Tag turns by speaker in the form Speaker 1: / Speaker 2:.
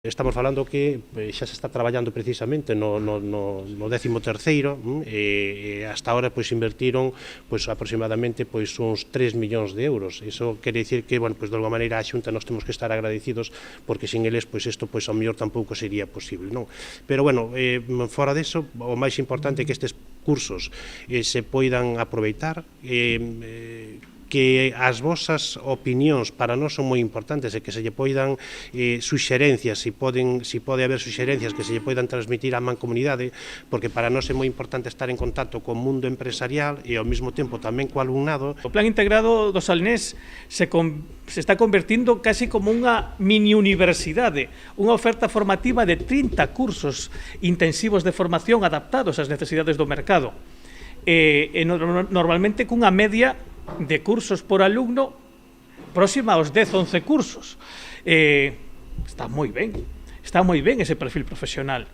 Speaker 1: Estamos falando que xa se está traballando precisamente no 13º e hasta ahora pois invertiron pois aproximadamente pois uns 3 millóns de euros. Iso quere dicir que, bueno, pois de alguma maneira a Xunta nos temos que estar agradecidos porque sin eles pois isto pois ao mellor tampouco sería posible, non? Pero bueno, fora deso, o máis importante é que estes cursos se poidan aproveitar, que as vosas opinións para nós son moi importantes e que se lle poidan suxerencias, se pode haber suxerencias que se lle poidan transmitir á mancomunidade, porque para nós é moi importante estar en contacto co mundo empresarial e ao mesmo tempo tamén co alumnado.
Speaker 2: O Plan Integrado do Salinés se está convertindo casi como unha mini universidade, unha oferta formativa de 30 cursos intensivos de formación adaptados ás necesidades do mercado. Normalmente cunha media de cursos por alumno próxima aos 10-11 cursos. Está moi ben ese perfil profesional.